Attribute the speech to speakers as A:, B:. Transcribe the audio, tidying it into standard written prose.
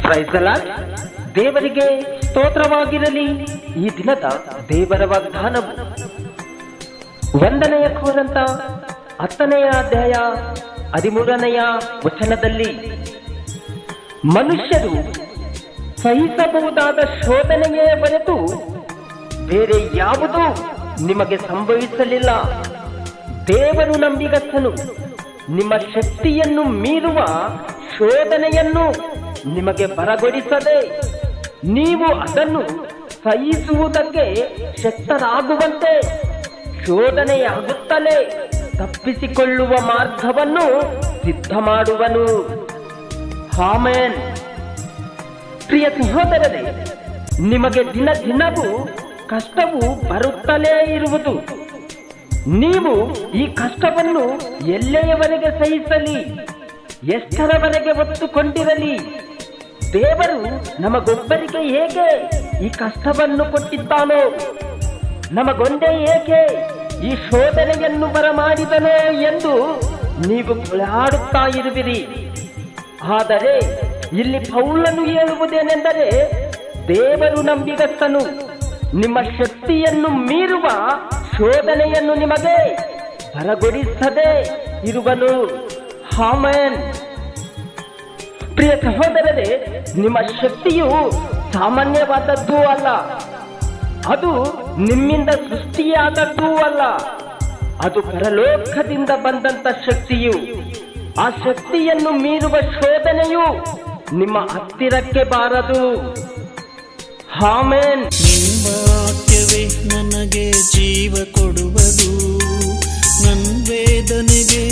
A: Price the lord. ದೇವರಿಗೆ ಸ್ತೋತ್ರವಾಗಿರಲಿ. ಈ ದಿನದ ದೇವರ ವಾಗ್ದಾನವು 1 ಕೊರಿಂಥ 10 ಅಧ್ಯಾಯ 13 ವಚನದಲ್ಲಿ, ಮನುಷ್ಯರು ಸಹಿಸಬಹುದಾದ ಶೋಧನೆಯೇ ಹೊರತು ಬೇರೆ ಯಾವುದೂ ನಿಮಗೆ ಸಂಭವಿಸಲಿಲ್ಲ. ದೇವರು ನಂಬಿಗಸ್ತನು, ನಿಮ್ಮ ಶಕ್ತಿಯನ್ನು ಮೀರುವ ಶೋಧನೆಯನ್ನು ನಿಮಗೆ ಬರಗೊಡಿಸದೆ ನೀವು ಅದನ್ನು ಸಹಿಸುವುದಕ್ಕೆ ಶಕ್ತರಾಗುವಂತೆ ಶೋಧನೆಯಾಗುತ್ತಲೇ ತಪ್ಪಿಸಿಕೊಳ್ಳುವ ಮಾರ್ಗವನ್ನು ಸಿದ್ಧ ಮಾಡುವನು. ಆಮೆನ್. ಪ್ರಿಯ ಸಹೋದರರೇ, ನಿಮಗೆ ದಿನ ದಿನವೂ ಕಷ್ಟವು ಬರುತ್ತಲೇ ಇರುವುದು. ನೀವು ಈ ಕಷ್ಟವನ್ನು ಎಲ್ಲಿಯವರೆಗೆ ಸಹಿಸಲಿ, ಎಷ್ಟರವರೆಗೆ ಹೊತ್ತುಕೊಂಡಿರಲಿ, ದೇವರು ನಮಗೊಬ್ಬರಿಗೆ ಹೇಗೆ ಈ ಕಷ್ಟವನ್ನು ಕೊಟ್ಟಿದ್ದಾನೋ, ನಮಗೊಂದೇ ಏಕೆ ಈ ಶೋಧನೆಯನ್ನು ಬರಮಾಡಿದನೋ ಎಂದು ನೀವು ಕೊಳಾಡುತ್ತಾ ಇರುವಿರಿ. ಆದರೆ ಇಲ್ಲಿ ಪೌಲನು ಹೇಳುವುದೇನೆಂದರೆ, ದೇವರು ನಂಬಿಗಸ್ತನು, ನಿಮ್ಮ ಶಕ್ತಿಯನ್ನು ಮೀರುವ ಶೋಧನೆಯನ್ನು ನಿಮಗೆ ಬರಗೊಡಿಸದೆ ಇರುವನು. ಆಮೆನ್. ಪ್ರಿಯ ಸಹೋದರರೇ, ನಿಮ್ಮ ಶಕ್ತಿಯು ಸಾಮಾನ್ಯವಾದದ್ದೂ ಅಲ್ಲ, ಅದು ನಿಮ್ಮಿಂದ ಸೃಷ್ಟಿಯಾದದ್ದೂ ಅಲ್ಲ, ಅದು ಪರಲೋಕದಿಂದ ಬಂದಂತ ಶಕ್ತಿಯು. ಆ ಶಕ್ತಿಯನ್ನು ಮೀರುವ ಶೋಧನೆಯು ನಿಮ್ಮ ಹತ್ತಿರಕ್ಕೆ ಬಾರದು. ಆಮೆನ್.
B: ನಿಮ್ಮ ವಾಕ್ಯವೇ ನನಗೆ ಜೀವ ಕೊಡುವುದು, ನನ್ನ ವೇದನೆಗೆ